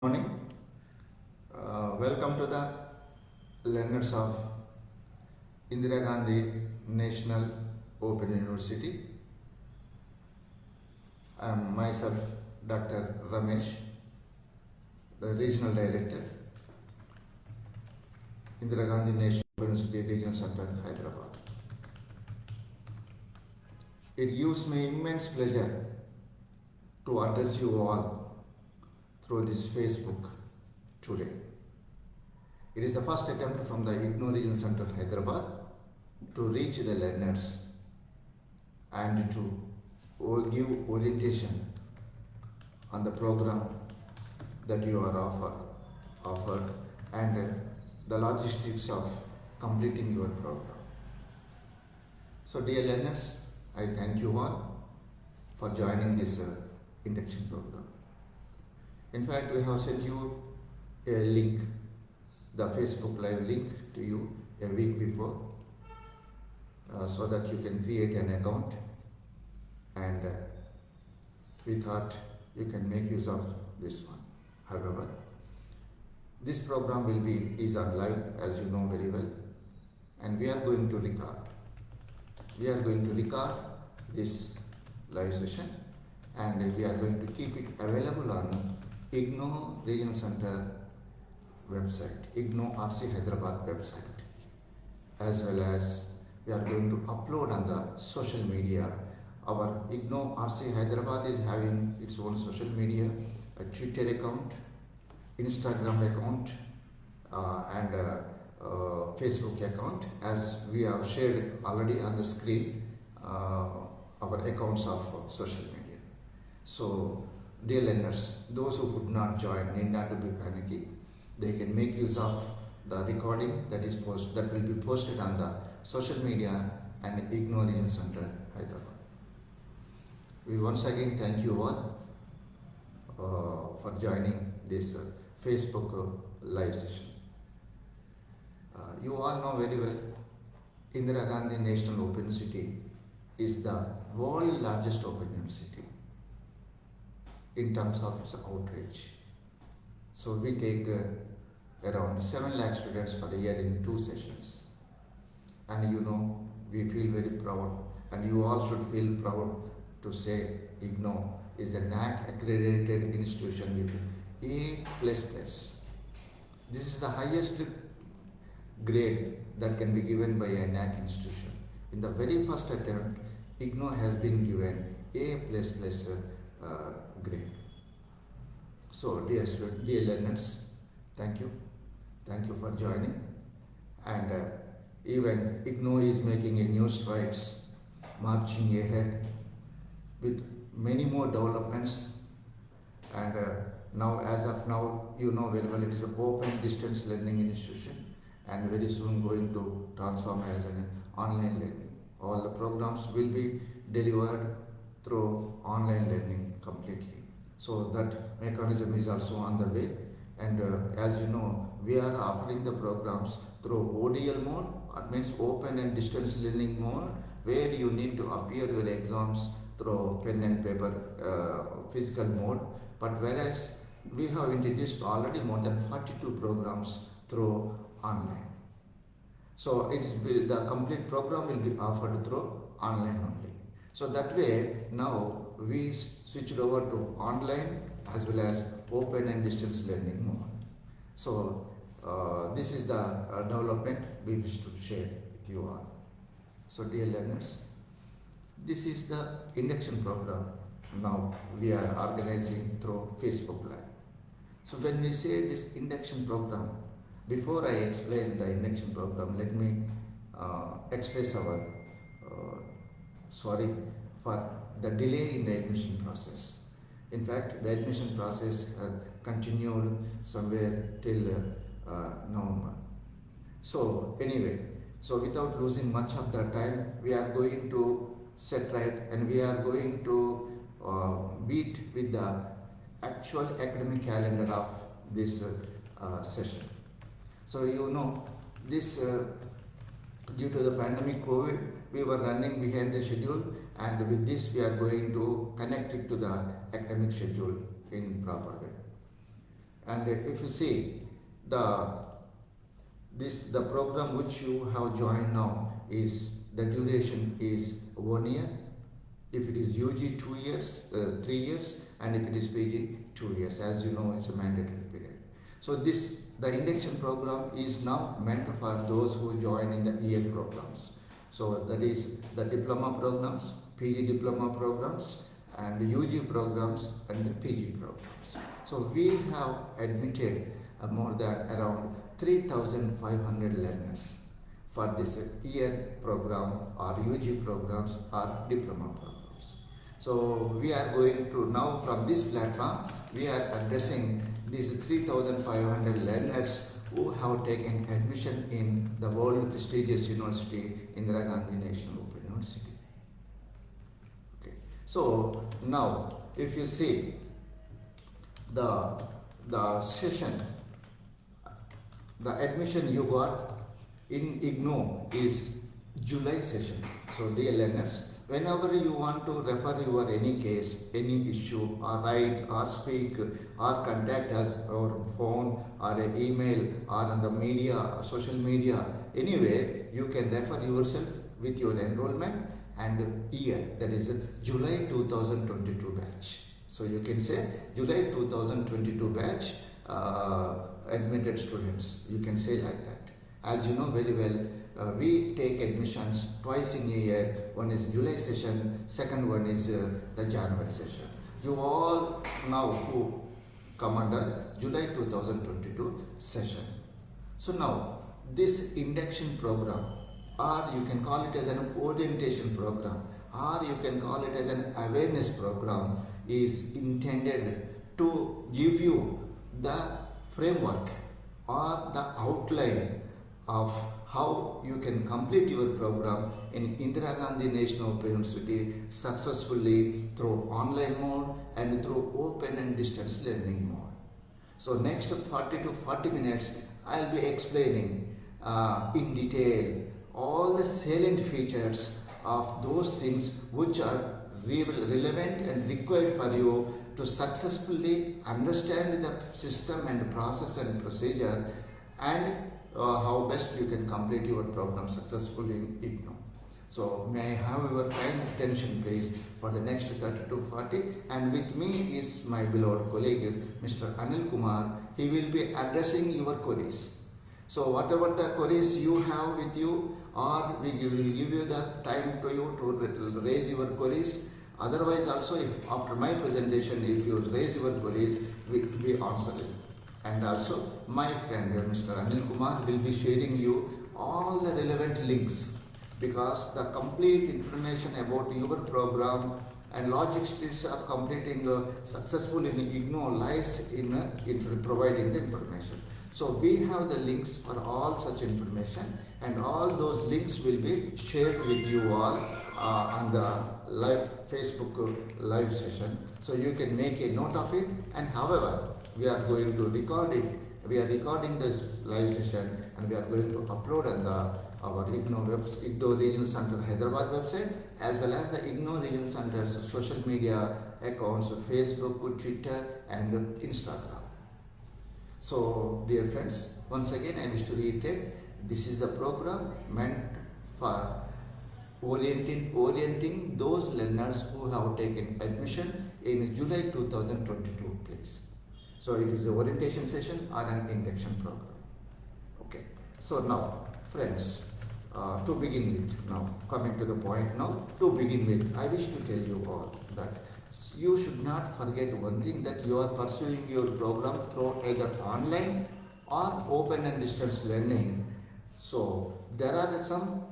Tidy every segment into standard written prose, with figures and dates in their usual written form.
Morning. Welcome to the learners of Indira Gandhi National Open University. I am myself Dr. Ramesh, the Regional Director, Indira Gandhi National Open University Regional Center, Hyderabad. It gives me immense pleasure to address you all through this Facebook today. It is the first attempt from the IGNO Regional Center, Hyderabad, to reach the learners and to give orientation on the program that you are offered and the logistics of completing your program. So dear learners, I thank you all for joining this induction program. In fact, we have sent you a link, the Facebook Live link to you a week before, so that you can create an account, and we thought you can make use of this one. However, this program is on live, as you know very well, and we are going to record. We are going to record this live session, and we are going to keep it available on IGNO Regional Center website, IGNO RC Hyderabad website, as well as we are going to upload on the social media. Our IGNO RC Hyderabad is having its own social media, a Twitter account, Instagram account, and Facebook account, as we have shared already on the screen our accounts of social media. So dear learners, those who could not join need not to be panicky. They can make use of the recording that will be posted on the social media and IGNO Regional Center, Hyderabad. We once again thank you all for joining this Facebook live session. You all know very well, Indira Gandhi National Open University is the world largest open university in terms of its outreach. So we take around 7 lakh students per year in 2 sessions. And you know, we feel very proud, and you all should feel proud to say IGNO is a NAC accredited institution with A++. This is the highest grade that can be given by a NAC institution. In the very first attempt, IGNO has been given A++ grade. So dear learners, thank you for joining, and even IGNO is making a new strides, marching ahead with many more developments, and now, as of now, you know very well, it is an open distance learning institution, and very soon going to transform as an online learning. All the programs will be delivered through online learning completely. So that mechanism is also on the way, and as you know, we are offering the programs through ODL mode, that means open and distance learning mode, where you need to appear your exams through pen and paper physical mode. But whereas we have introduced already more than 42 programs through online. So the complete program will be offered through online only. So that way, now we switched over to online as well as open and distance learning mode. So this is the development we wish to share with you all. So dear learners, this is the induction program now we are organizing through Facebook Live. So when we say this induction program, before I explain the induction program, let me express our sorry for the delay in the admission process. In fact, the admission process has continued somewhere till November. So anyway, so without losing much of the time, we are going to set right, and we are going to beat with the actual academic calendar of this session. So you know, this due to the pandemic COVID, we were running behind the schedule, and with this we are going to connect it to the academic schedule in proper way. And if you see the the program which you have joined now is the duration is 1 year. If it is UG 2 years, 3 years, and if it is PG 2 years, as you know, it's a mandatory period. So the induction program is now meant for those who join in the year programs. So that is the diploma programs, PG diploma programs, and UG programs and the PG programs. So we have admitted more than around 3,500 learners for this year program or UG programs or diploma programs. So we are going to now from this platform, we are addressing these 3,500 learners who have taken admission in the world prestigious university, Indira Gandhi National Open University. Okay. So now if you see the session, the admission you got in IGNOU is July session. So dear learners, whenever you want to refer your any case, any issue, or write or speak or contact us over phone or an email or on the media, social media, anywhere, you can refer yourself with your enrollment and year, that is July 2022 batch. So you can say July 2022 batch admitted students, you can say like that. As you know very well, we take admissions twice in a year. One is July session, second one is the January session. You all now who come under July 2022 session. So now this induction program, or you can call it as an orientation program, or you can call it as an awareness program, is intended to give you the framework or the outline of how you can complete your program in Indira Gandhi National Open University successfully through online mode and through open and distance learning mode. So next 30 to 40 minutes I'll be explaining in detail all the salient features of those things which are relevant and required for you to successfully understand the system and process and procedure, and how best you can complete your program successfully in IGNOU. So may I have your kind attention please for the next 30 to 40, and with me is my beloved colleague Mr. Anil Kumar. He will be addressing your queries. So whatever the queries you have with you, or we will give you the time to you to raise your queries. Otherwise also, if after my presentation, if you raise your queries, we answer it. And also my friend Mr. Anil Kumar will be sharing you all the relevant links, because the complete information about your program and logistics of completing successful in IGNOU lies in providing the information. So we have the links for all such information, and all those links will be shared with you all on the live Facebook live session. So you can make a note of it, and however, we are going to record it. We are recording this live session and we are going to upload on our IGNOU Regional Center Hyderabad website, as well as the IGNOU Regional Center's social media accounts, Facebook, Twitter and Instagram. So dear friends, once again I wish to reiterate, this is the program meant for orienting those learners who have taken admission in July 2022 place. So it is the orientation session or an induction program. Okay. So now friends, to begin with, now coming to the point now, to begin with, I wish to tell you all that you should not forget one thing, that you are pursuing your program through either online or open and distance learning. So there are some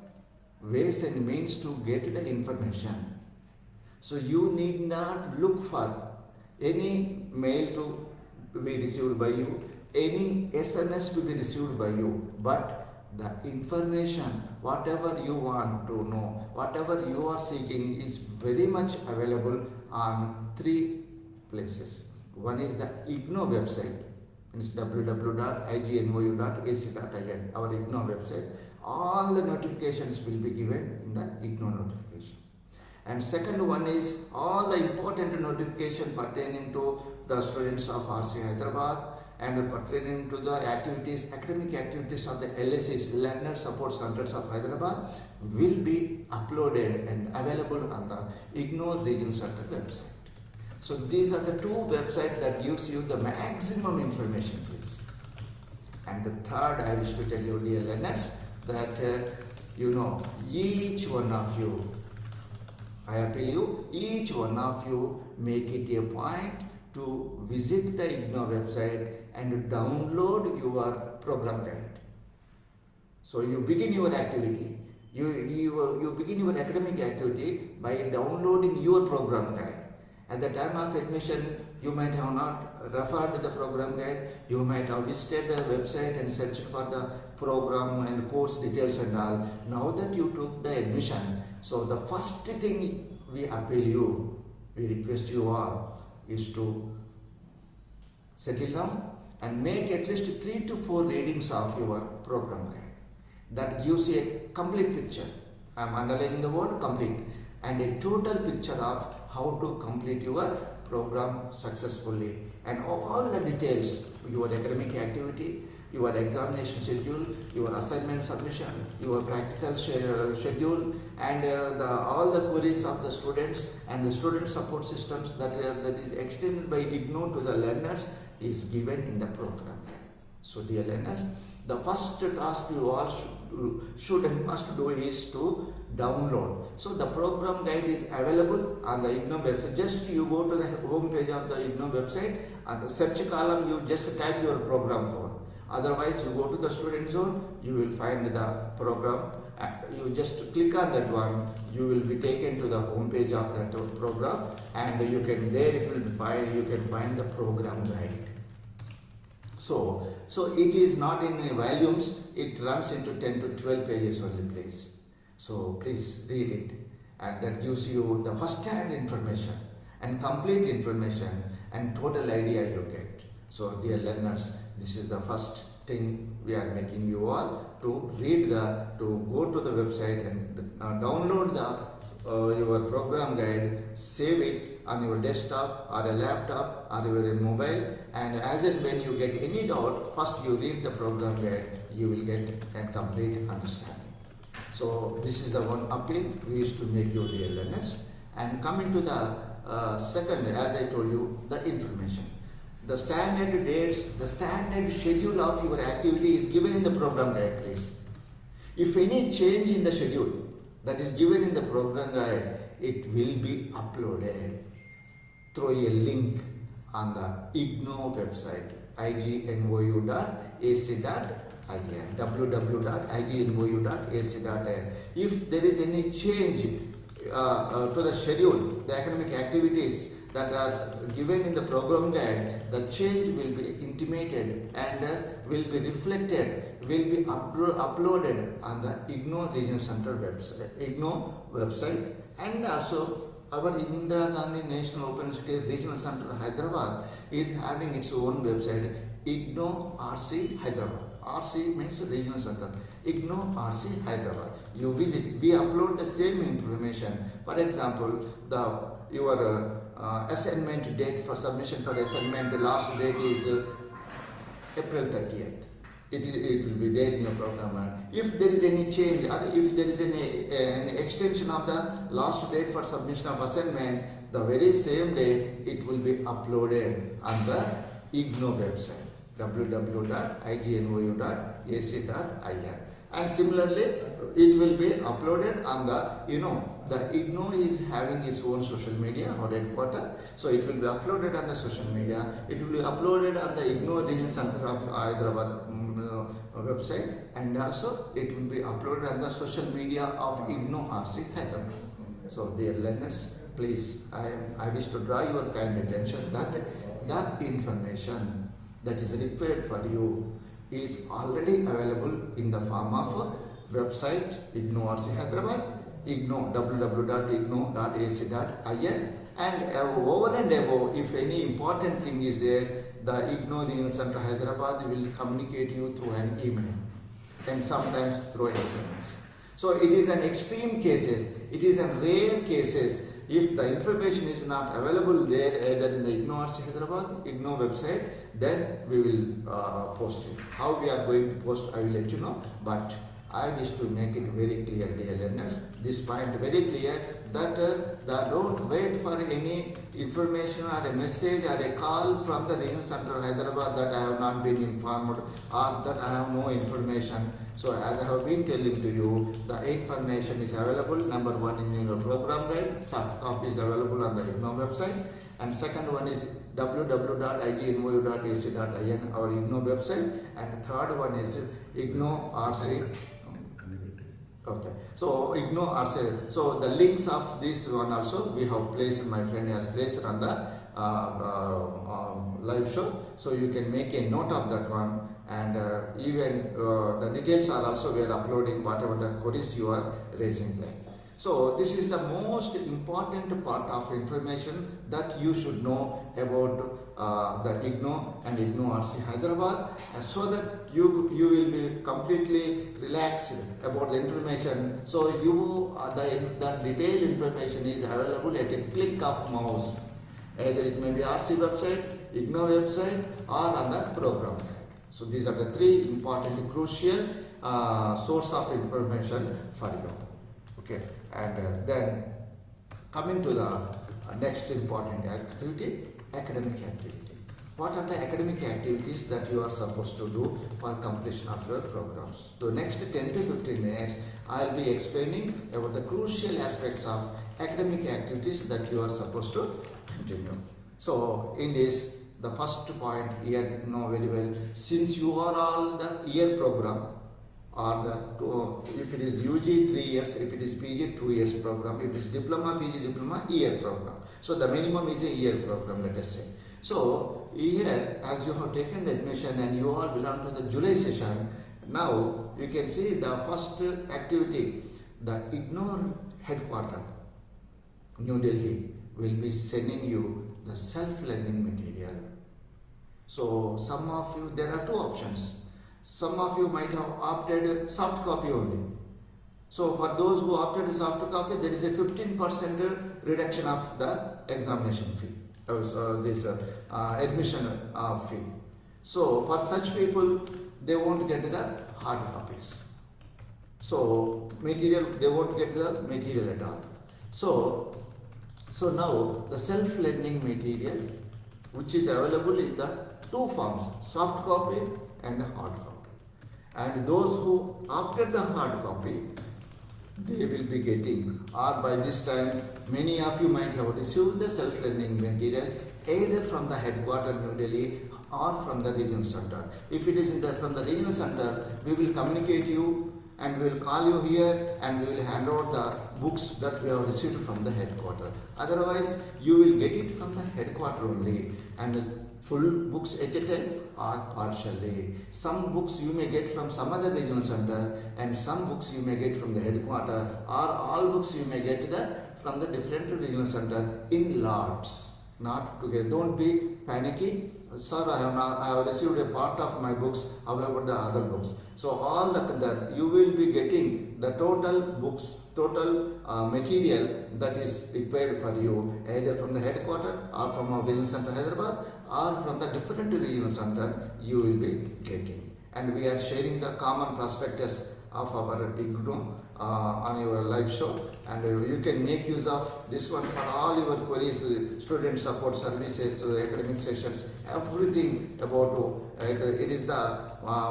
ways and means to get the information. So you need not look for any mail to be received by you, any SMS to be received by you, but the information, whatever you want to know, whatever you are seeking, is very much available on 3 places. One is the IGNOU website, it's www.ignou.ac.in, our IGNOU website. All the notifications will be given in the IGNOU notification. And second one is all the important notification pertaining to the students of RC Hyderabad, and pertaining to the activities, academic activities of the LSCs, Learner Support Centers of Hyderabad, will be uploaded and available on the IGNOU Regional Center website. So these are the two websites that gives you the maximum information, please. And the third, I wish to tell you, dear learners, that each one of you, I appeal you, each one of you make it a point to visit the IGNOU website and download your program guide. So you begin your activity, you begin your academic activity by downloading your program guide. At the time of admission, you might have not referred the program guide, you might have visited the website and searched for the program and course details and all. Now that you took the admission, so the first thing we appeal you, we request you all, is to settle down and make at least 3 to 4 readings of your program guide. That gives you a complete picture. I am underlining the word complete, and a total picture of how to complete your program successfully, and all the details, your academic activity, your examination schedule, your assignment submission, your practical schedule, and all the queries of the students and the student support systems that is extended by IGNOU to the learners is given in the program. So dear learners, the first task you all should and must do is to download. So the program guide is available on the IGNOU website. Just you go to the home page of the IGNOU website, and the search column you just type your program code. Otherwise you go to the student zone, you will find the program. You just click on that one, you will be taken to the home page of that program, and you can, there it will be find, you can find the program guide. So it is not in volumes, it runs into 10 to 12 pages only, please. So please read it, and that gives you the first-hand information and complete information and total idea you get. So dear learners, this is the first thing we are making you all to read to go to the website and download your program guide, save it on your desktop or a laptop or your mobile, and as and when you get any doubt, first you read the program guide, you will get a complete understanding. So this is the one appeal we used to make you, dear learners. And coming to the second, as I told you, the information. The standard dates, the standard schedule of your activity is given in the program guide, please. If any change in the schedule that is given in the program guide, it will be uploaded through a link on the IGNOU website, ignou.ac.in, www.ignou.ac.in. If there is any change to the schedule, the academic activities that are given in the program guide, the change will be intimated and will be reflected, will be uploaded on the IGNOU Regional Center website, IGNOU website, and also our Indira Gandhi National Open University Regional Center Hyderabad is having its own website, IGNOU RC Hyderabad. RC means Regional Center, IGNOU RC Hyderabad. You visit, we upload the same information. For example, your assignment date for submission for assignment, the last date is April 30th. It will be there in your program. If there is any change or if there is any extension of the last date for submission of assignment, the very same day it will be uploaded on the IGNOU website, www.ignou.ac.in. And similarly, it will be uploaded on the IGNOU is having its own social media or headquarter. So it will be uploaded on the social media. It will be uploaded on the IGNOU Regional Center of Hyderabad website, and also it will be uploaded on the social media of IGNOU RC Hyderabad. So dear learners, please, I wish to draw your kind attention that the information that is required for you is already available in the form of website IGNOU RC Hyderabad, IGNOU, www.ignou.ac.in, and over and above, if any important thing is there, the IGNOU Regional Center Hyderabad will communicate you through an email and sometimes through SMS. So it is an extreme cases, it is a rare cases if the information is not available there either in the IGNOU RC Hyderabad, IGNOU website, then we will post it. How we are going to post, I will let you know, but I wish to make it very clear, dear learners, this point very clear, that don't wait for any information or a message or a call from the regional center Hyderabad that I have not been informed or that I have no information. So as I have been telling to you, the information is available, number one in your program guide, soft copy is available on the IGNOU website, and second one is www.ignou.ac.in, our IGNOU website, and third one is IGNOU RC. Okay, so IGNOU RC. So the links of this one also we have placed, my friend has placed on the live show, so you can make a note of that one, and even the details are also we are uploading whatever the queries you are raising there. So this is the most important part of information that you should know about the IGNOU and IGNOU RC Hyderabad, and so that you will be completely relaxed about the information. So you the detailed information is available at a click of mouse. Either it may be RC website, IGNOU website, or on the program guide. So these are the three important crucial source of information for you. Okay, and then coming to the next important activity, academic activity. What are the academic activities that you are supposed to do for completion of your programs? So next 10 to 15 minutes, I will be explaining about the crucial aspects of academic activities that you are supposed to continue. So in this, the first point here, you know very well, since you are all the year program, or if it is UG 3 years, if it is PG 2 years program, if it is diploma, PG diploma, year program. So the minimum is a year program, let us say. So here, as you have taken the admission and you all belong to the July session, now you can see the first activity, the IGNOU headquarters, New Delhi, will be sending you the self-learning material. So some of you, there are two options. Some of you might have opted soft copy only. So for those who opted soft copy, there is a 15% reduction of the examination fee, this admission fee. So for such people, they won't get the hard copies. So material, they won't get the material at all. So now the self-learning material, which is available in the two forms, soft copy and hard copy. And those who opted the hard copy, they will be getting, or by this time many of you might have received the self-learning material either from the headquarters New Delhi or from the regional center. If it is from the regional center, we will communicate you and we will call you here and we will hand out the books that we have received from the headquarters. Otherwise, you will get it from the headquarters only, and full books at a time or partially. Some books you may get from some other regional center, and some books you may get from the headquarters, or all books you may get from the different regional center in lots, not together. Don't be panicky. Sir, I have received a part of my books, how about the other books? So all that you will be getting the total books, total material that is required for you, either from the headquarters or from our regional center Hyderabad, or from the different regional center you will be getting. And we are sharing the common prospectus of our IGNOU on your live show, and you can make use of this one for all your queries, student support services, academic sessions, everything about it is the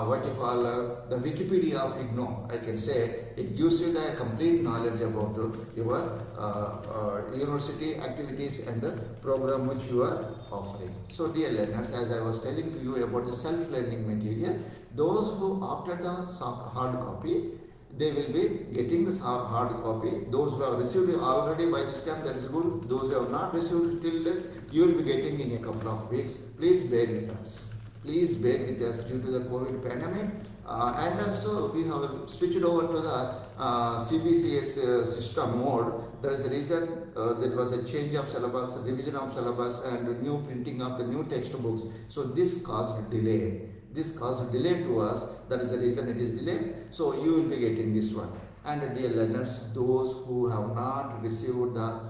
what you call the Wikipedia of IGNOU. I can say it gives you the complete knowledge about your university activities and program which you are offering. So dear learners, as I was telling to you about the self-learning material, those who opted the hard copy, they will be getting this hard copy. Those who have received it already by this time, that is good. Those who have not received till then, you will be getting in a couple of weeks. Please bear with us. Please bear with us due to the COVID pandemic. And also we have switched over to the CBCS system mode. That is the reason there was a change of syllabus, revision of syllabus, and new printing of the new textbooks. So this caused delay. This caused delay to us. That is the reason it is delayed. So you will be getting this one. And dear learners, those who have not received the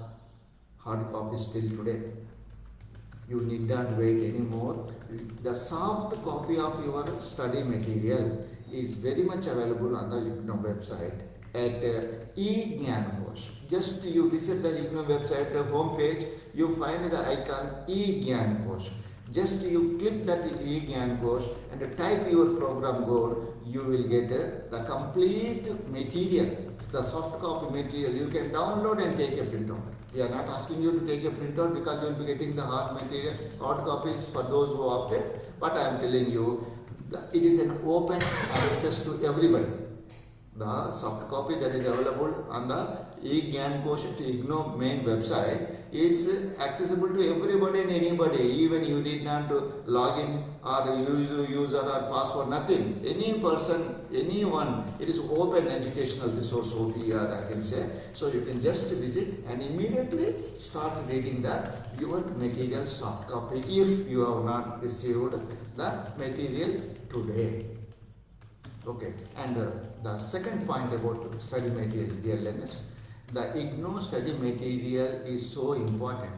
hard copies till today. You need not wait anymore. The soft copy of your study material is very much available on the IGNOU website at eGyanKosh. Just you visit the IGNOU website home page, you find the icon eGyanKosh. Just you click that eGyanKosh and type your program code, you will get the complete material, the soft copy material. You can download and take a printout. We are not asking you to take a printout because you will be getting the hard material, hard copies for those who opted. But I am telling you, it is an open access to everybody. The soft copy that is available on the eGyanKosh at IGNOU main website is accessible to everybody and anybody. Even you need not to log in or use user or password, nothing. Any person, anyone, it is open educational resource OPR, I can say. So you can just visit and immediately start reading your material soft copy if you have not received the material today. Okay, and the second point about study material, dear learners, the IGNOU study material is so important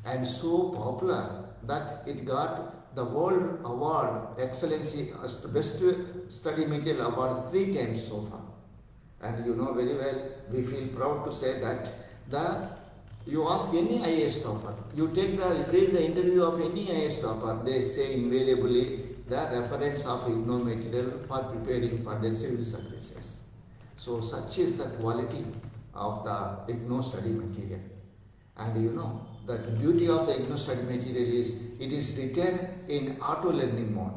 and so popular that it got the World Award Excellency Best Study Material Award 3 times so far. And you know very well, we feel proud to say that you ask any IAS topper, you read the interview of any IAS topper, they say invariably the reference of IGNOU material for preparing for their civil services. So such is the quality of the IGNOU study material. And you know, the beauty of the IGNOU study material is it is written in auto learning mode.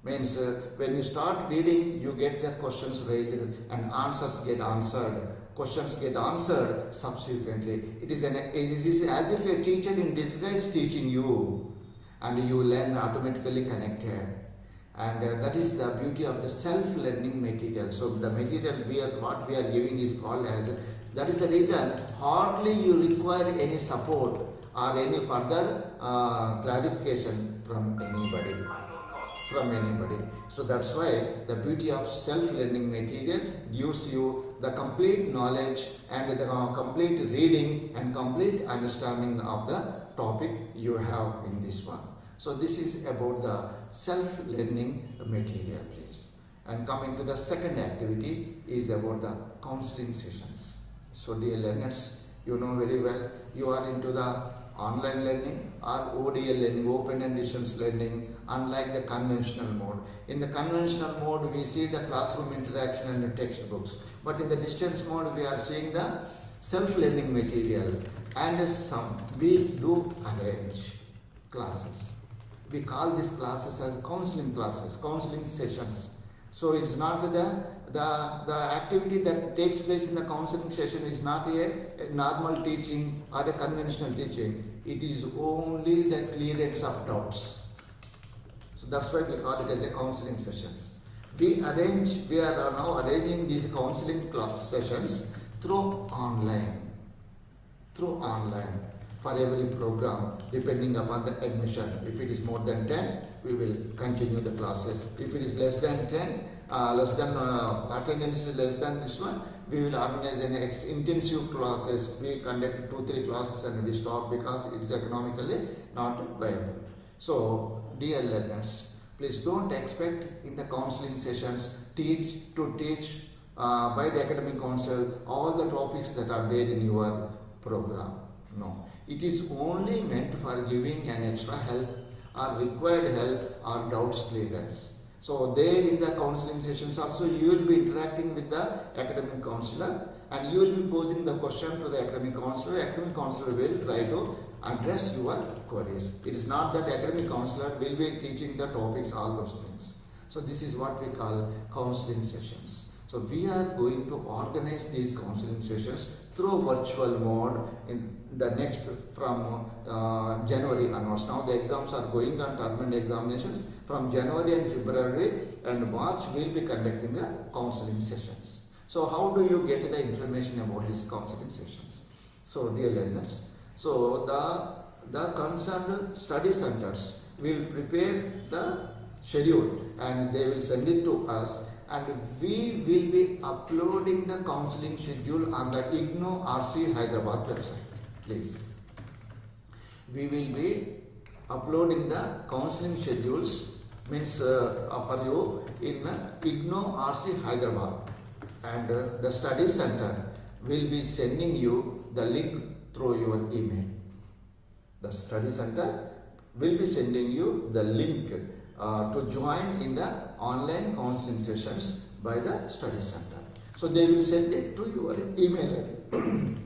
Means when you start reading, you get the questions raised and answers get answered. Questions get answered subsequently. It is as if a teacher in disguise teaching you, and you learn automatically connected. And that is the beauty of the self-learning material. So the material what we are giving is called as, that is the reason hardly you require any support or any further clarification from anybody. So that's why the beauty of self-learning material gives you the complete knowledge and the complete reading and complete understanding of the topic you have in this one. So this is about the self-learning material, please. And coming to the second activity is about the counseling sessions. So dear learners, you know very well, you are into the online learning or ODL learning, open and distance learning, unlike the conventional mode. In the conventional mode, we see the classroom interaction and the textbooks. But in the distance mode, we are seeing the self-learning material, and we do arrange classes. We call these classes as counseling classes, counseling sessions. So it's not the activity that takes place in the counseling session is not a normal teaching or a conventional teaching. It is only the clearance of doubts. So that's why we call it as a counseling sessions. We are now arranging these counseling class sessions through online. For every program, depending upon the admission. If it is more than 10, we will continue the classes. If it is less than 10, attendance is less than this one, we will organize an intensive classes. We conduct 2-3 classes and we stop because it is economically not viable. So, dear learners, please don't expect in the counseling sessions teach by the academic council all the topics that are there in your program. No. It is only meant for giving an extra help or required help or doubts clearance. So there in the counseling sessions also you will be interacting with the academic counselor and you will be posing the question to the academic counselor. Academic counselor will try to address your queries. It is not that academic counselor will be teaching the topics, all those things. So this is what we call counseling sessions. So we are going to organize these counseling sessions through virtual mode in the next from January onwards. Now the exams are going on, term and examinations. From January and February and March we will be conducting the counseling sessions. So how do you get the information about these counseling sessions? So dear learners, so the concerned study centers will prepare the schedule and they will send it to us, and we will be uploading the counseling schedule on the IGNOU RC Hyderabad website. Please, we will be uploading the counseling schedules means for you in IGNO RC Hyderabad, and the study center will be sending you the link through your email. The study center will be sending you the link to join in the online counseling sessions by the study center. So they will send it to your email ID.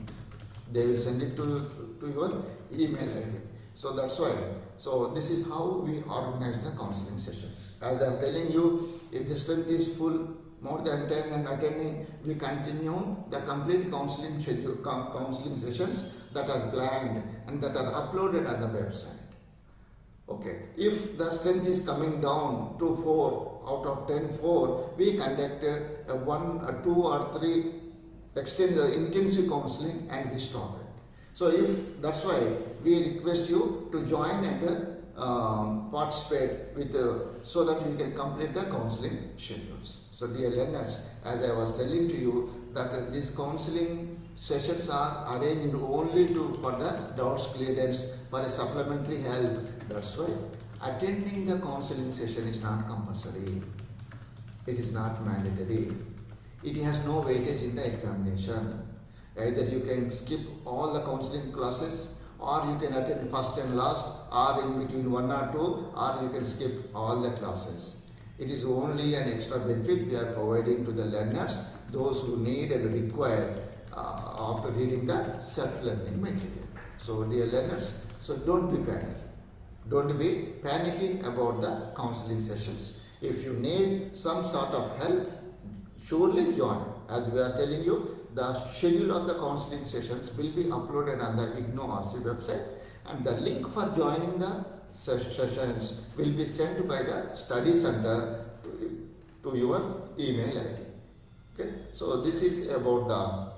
They will send it to your email ID. So that's why. So this is how we organize the counseling sessions. As I am telling you, if the strength is full, more than 10 and attending, we continue the complete counseling schedule, counseling sessions that are planned and that are uploaded on the website. Okay, if the strength is coming down to 4 out of 10, 4, we conduct a 1, 2 or 3 intensive counseling and we stop it. So if that's why we request you to join and participate with so that we can complete the counseling schedules. So dear learners, as I was telling to you that these counseling sessions are arranged only for the doubts clearance, for a supplementary help. That's why attending the counseling session is not compulsory. It is not mandatory. It has no weightage in the examination. Either you can skip all the counseling classes, or you can attend first and last, or in between 1 or 2, or you can skip all the classes. It is only an extra benefit we are providing to the learners, those who need and require after reading the self-learning material. So dear learners, so don't be panicky. Don't be panicking about the counseling sessions. If you need some sort of help, surely join. As we are telling you, the schedule of the counseling sessions will be uploaded on the IGNO RC website, and the link for joining the sessions will be sent by the study center to your email ID. Okay, so this is about the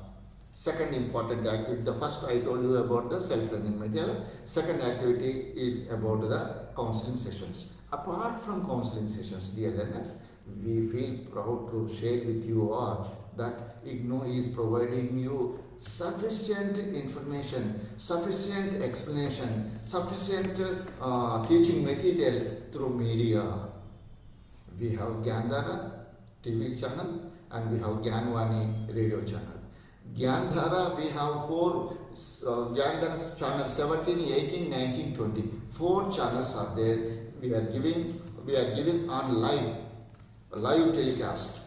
second important activity. The first I told you about the self-learning material. Second activity is about the counseling sessions. Apart from counseling sessions, dear learners, we feel proud to share with you all that IGNO is providing you sufficient information, sufficient explanation, sufficient teaching material through media. We have Gyandhara TV channel and we have Gyanvani radio channel. Gyandhara, we have 4 Gyandhara channel 17, 18, 19, 20. 4 channels are there. We are giving on live telecast.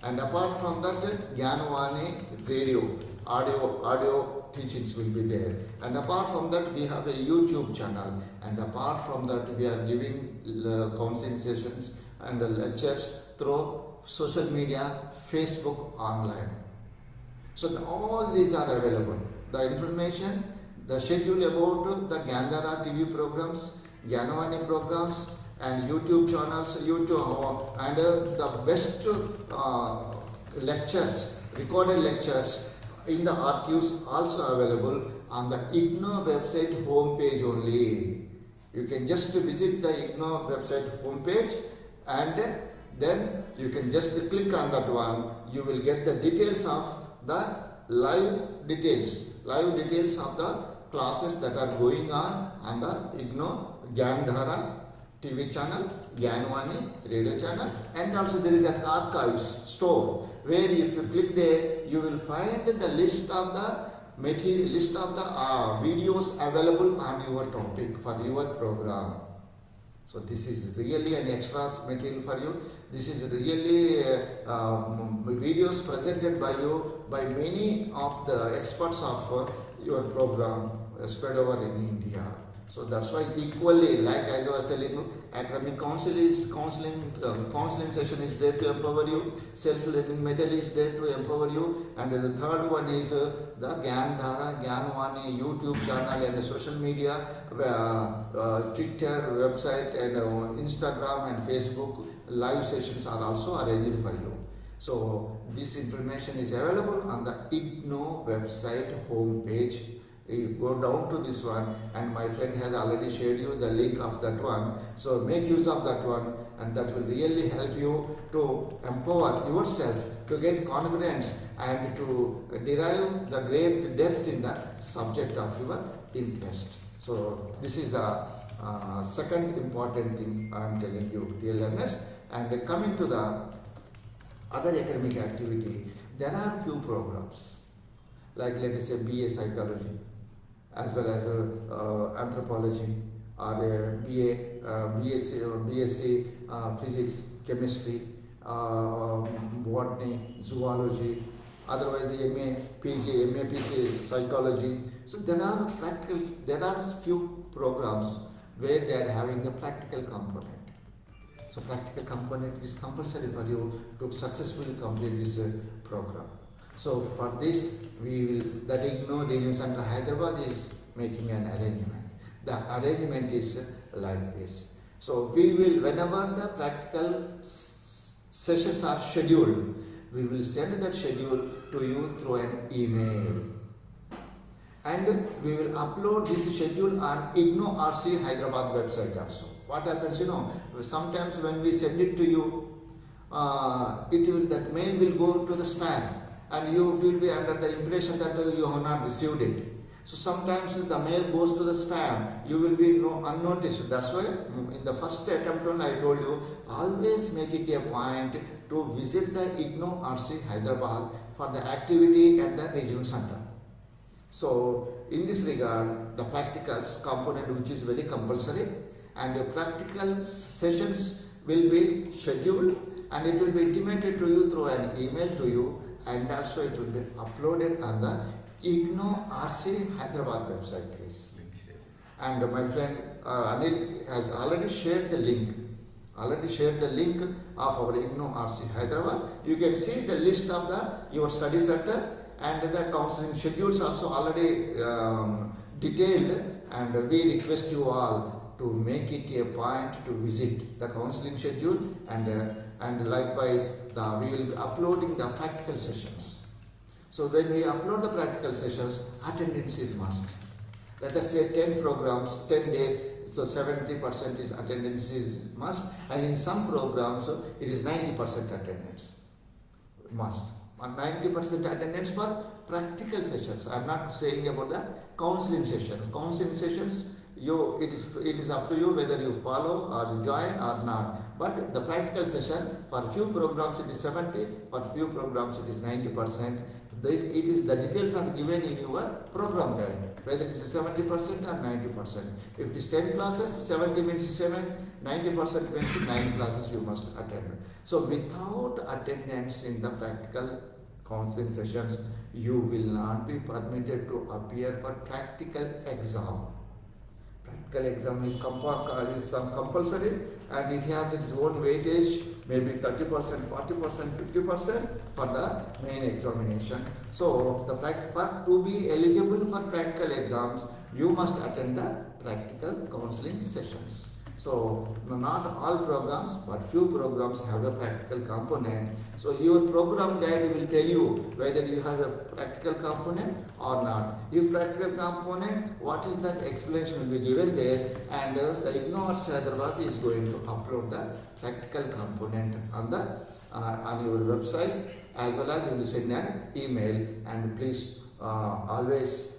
And apart from that, Gyanvani radio, audio teachings will be there. And apart from that, we have a YouTube channel. And apart from that, we are giving counseling sessions and lectures through social media, Facebook, online. So all these are available. The information, the schedule about the Gyandhara TV programs, Gyanvani programs, and YouTube channels, and the best lectures, recorded lectures in the archives also available on the IGNO website homepage only. You can just visit the IGNO website homepage and then you can just click on that one. You will get the details of the live details of the classes that are going on the IGNO Gyandhara TV channel, Gyanvani radio channel, and also there is an archives store where if you click there, you will find the list of the material, list of the videos available on your topic for your program. So this is really an extra material for you. This is really videos presented by you by many of the experts of your program spread over in India. So that's why equally, like as I was telling you, academic counseling session is there to empower you, self-learning material is there to empower you, and the third one is the Gyandhara, Gyanvani YouTube channel and social media, Twitter, website and Instagram and Facebook live sessions are also arranged for you. So this information is available on the IGNO website homepage. You go down to this one, and my friend has already shared you the link of that one. So make use of that one, and that will really help you to empower yourself, to get confidence and to derive the great depth in the subject of your interest. So this is the second important thing I am telling you, dear learners. And coming to the other academic activity, there are few programs like, let us say, BA Psychology, as well as Anthropology, or BSc Physics, Chemistry, Botany, Zoology, otherwise MA PC Psychology. So there are few programs where they are having a practical component. So practical component is compulsory for you to successfully complete this program. So for this, the IGNOU Region Center Hyderabad is making an arrangement. The arrangement is like this. So we will, whenever the practical sessions are scheduled, we will send that schedule to you through an email. And we will upload this schedule on IGNOU RC Hyderabad website also. What happens, sometimes when we send it to you, that mail will go to the spam, and you will be under the impression that you have not received it. So sometimes the mail goes to the spam, you will be unnoticed. That's why in the first attempt when I told you, always make it a point to visit the IGNOU RC Hyderabad for the activity at the regional center. So in this regard, the practicals component, which is very compulsory, and the practical sessions will be scheduled, and it will be intimated to you through an email to you, and also it will be uploaded on the IGNOU RC Hyderabad website, please. And my friend Anil has already shared the link. Of our IGNOU RC Hyderabad. You can see the list of your study center, and the counseling schedules also already detailed, and we request you all to make it a point to visit the counseling schedule, and likewise we will be uploading the practical sessions. So when we upload the practical sessions, attendance is must. Let us say 10 programs, 10 days, so 70% is attendance is must, and in some programs it is 90% attendance must. 90% attendance for practical sessions. I am not saying about the counseling sessions. Counseling sessions, it is up to you whether you follow or join or not. But the practical session, for few programs it is 70, for few programs it is 90%. The details are given in your program guide, whether it is 70% or 90%. If it is 10 classes, 70 means 7, 90% means 9 classes you must attend. So without attendance in the practical counseling sessions, you will not be permitted to appear for practical exam. Practical exam is compulsory, and it has its own weightage, maybe 30%, 40%, 50% for the main examination. So to be eligible for practical exams, you must attend the practical counseling sessions. So not all programs, but few programs have a practical component. So your program guide will tell you whether you have a practical component or not. If practical component, what is that explanation will be given there, and the IGNOU RC Hyderabad is going to upload the practical component on your website, as well as you will send an email. And please always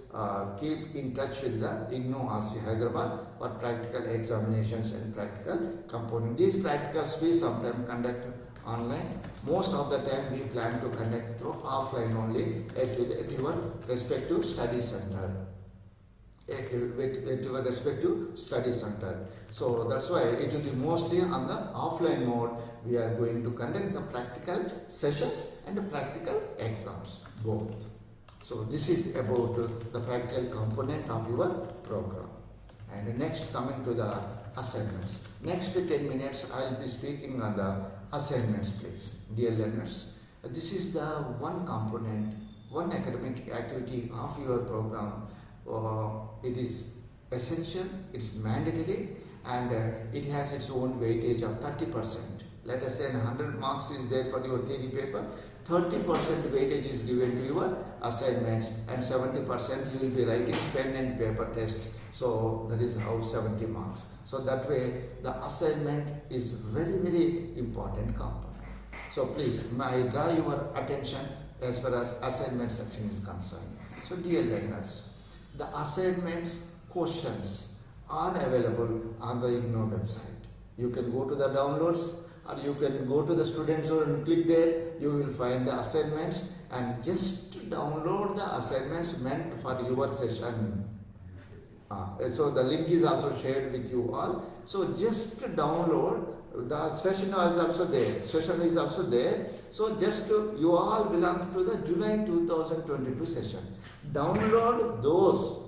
keep in touch with the IGNOU RC Hyderabad for practical examinations and practical component. These practicals we sometimes conduct online. Most of the time we plan to conduct through offline only at your respective study center. At your respective study center. So that's why it will be mostly on the offline mode. We are going to conduct the practical sessions and the practical exams, both. So this is about the practical component of your program. And next, coming to the assignments. Next 10 minutes I will be speaking on the assignments, please. Dear learners, this is the one component, one academic activity of your program. It is essential, it is mandatory, and it has its own weightage of 30%. Let us say 100 marks is there for your theory paper, 30% weightage is given to your assignments, and 70% you will be writing pen and paper test. So that is how 70 marks. So that way the assignment is very, very important component. So please, I draw your attention as far as assignment section is concerned. So dear learners, the assignments questions are available on the IGNOU website. You can go to the downloads, or you can go to the student zone and click there. You will find the assignments, and just download the assignments meant for your session. So the link is also shared with you all. So just download. The session is also there. Session is also there. So just you all belong to the July 2022 session. Download those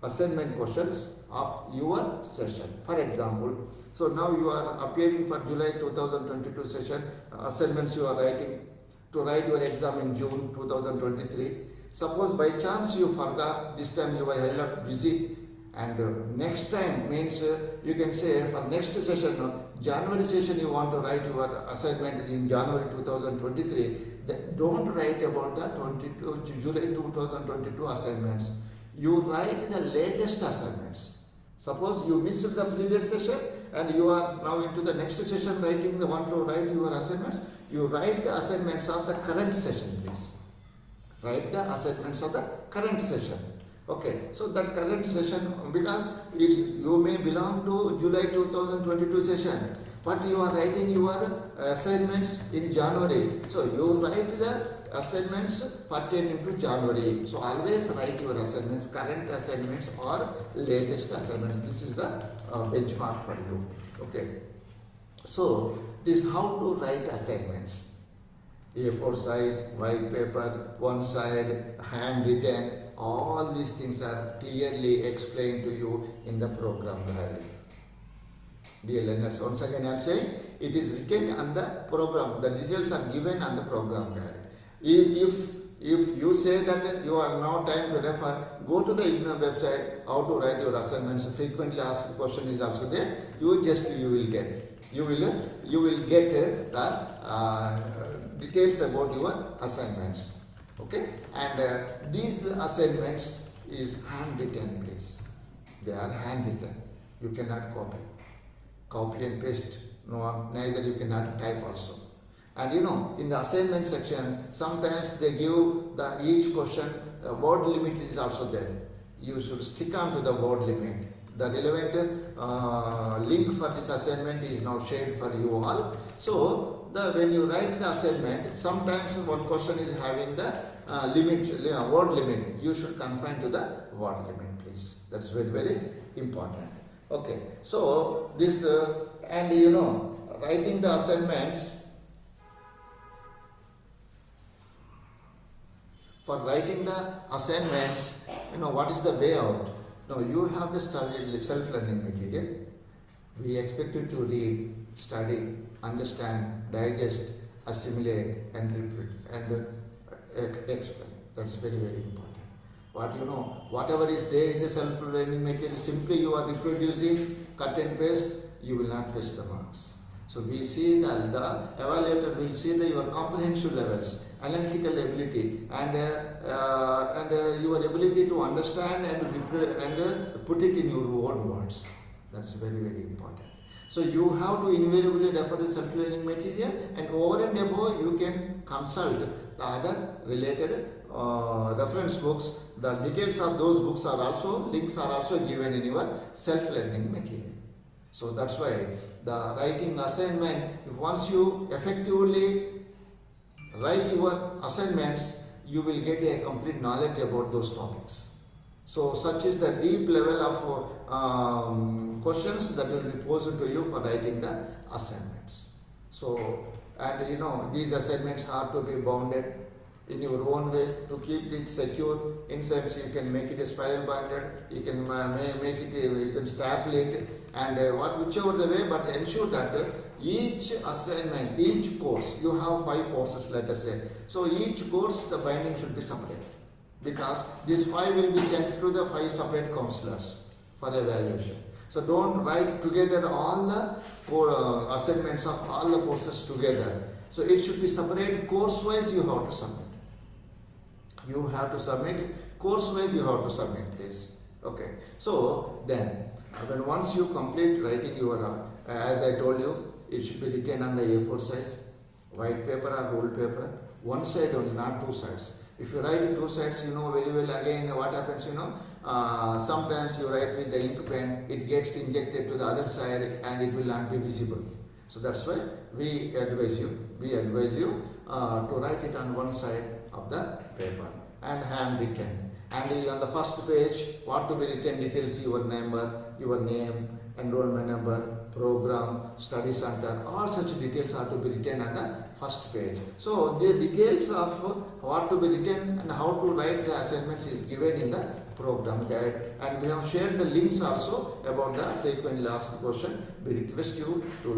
assignment questions of your session. For example, so now you are appearing for July 2022 session. Assignments you are writing to write your exam in June 2023. Suppose by chance you forgot, this time you are held up busy, and next time means you can say for next session, January session you want to write your assignment in January 2023, then don't write about the July 2022 assignments. You write the latest assignments. Suppose you missed the previous session and you are now into the next session writing the one to write your assignments. You write the assignments of the current session, please. Write the assignments of the current session. Okay, so that current session, because you may belong to July 2022 session, but you are writing your assignments in January. So you write the assignments pertaining to January. So always write your assignments, current assignments or latest assignments. This is the benchmark for you. Okay. So this is how to write assignments. A4 size, white paper, one side, handwritten. All these things are clearly explained to you in the program guide. Dear learners, once again I am saying it is written on the program. The details are given on the program guide. If you say that you are now time to refer, go to the IGNOU website, how to write your assignments. Frequently asked question is also there. You will get the details about your assignments. Okay, and these assignments is handwritten, please. They are handwritten. You cannot copy and paste. No, neither you cannot type also. And in the assignment section, sometimes they give each question word limit is also there. You should stick on to the word limit. The relevant link for this assignment is now shared for you all. So when you write the assignment, sometimes one question is having the word limit. You should confine to the word limit, please. That's very, very important. Okay. So this writing the assignments. For writing the assignments, what is the way out? Now you have the self-learning material. We expect you to read, study, understand, digest, assimilate, and explain. That's very, very important. Whatever is there in the self-learning material, simply you are reproducing, cut and paste, you will not fetch the marks. So we see the evaluator will see your comprehension levels, analytical ability, and your ability to understand and put it in your own words. That's very, very important. So you have to invariably refer the self-learning material, and over and above you can consult the other related reference books. The details of those books are also, links are also given in your self-learning material. So that's why the writing assignment, once you effectively write your assignments, you will get a complete knowledge about those topics. So such is the deep level of questions that will be posed to you for writing the assignments. So, and these assignments have to be bounded in your own way to keep it secure. In sense, you can make it a spiral bonded, you can make it, you can staple it, and whichever the way, but ensure that each assignment, each course, you have 5 courses, let us say. So each course, the binding should be separate, because these 5 will be sent to the 5 separate counselors for evaluation. So don't write together all the assignments of all the courses together. So it should be separate. Course wise you have to submit. You have to submit. Course wise you have to submit, please. Okay. So then, once you complete writing your, as I told you, it should be written on the A4 size, white paper or ruled paper, one side only, not 2 sides. If you write 2 sides, you know very well again what happens, sometimes you write with the ink pen, it gets injected to the other side and it will not be visible. So that's why we advise you to write it on one side of the paper and handwritten. And on the first page, what to be written details: your number, your name, enrollment number, program, study center, all such details are to be written on the first page. So the details of what to be written and how to write the assignments is given in the program guide, and we have shared the links also about the frequently asked question. We request you to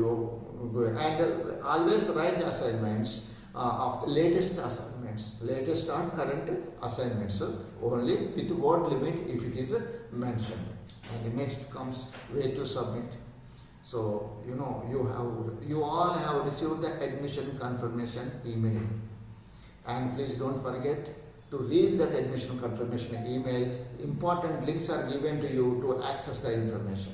go and always write the assignments of latest or current assignments only with word limit if it is mentioned. And next comes way to submit. So you all have received the admission confirmation email, and please don't forget to read that admission confirmation email. Important links are given to you to access the information.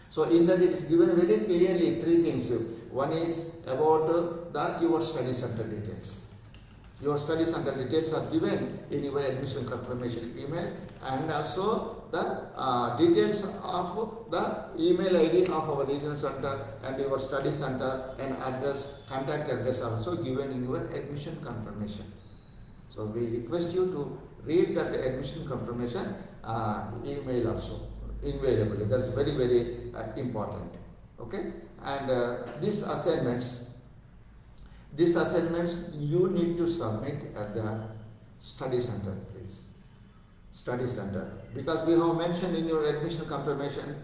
So in that it is given very clearly three things. One is about your study center details. Your study center details are given in your admission confirmation email, and also the details of the email ID of our regional center and your study center and address, contact address also given in your admission confirmation. So we request you to read that admission confirmation email also invariably. That is very, very important. Okay, and these assignments you need to submit at the study center, please. Study center, because we have mentioned in your admission confirmation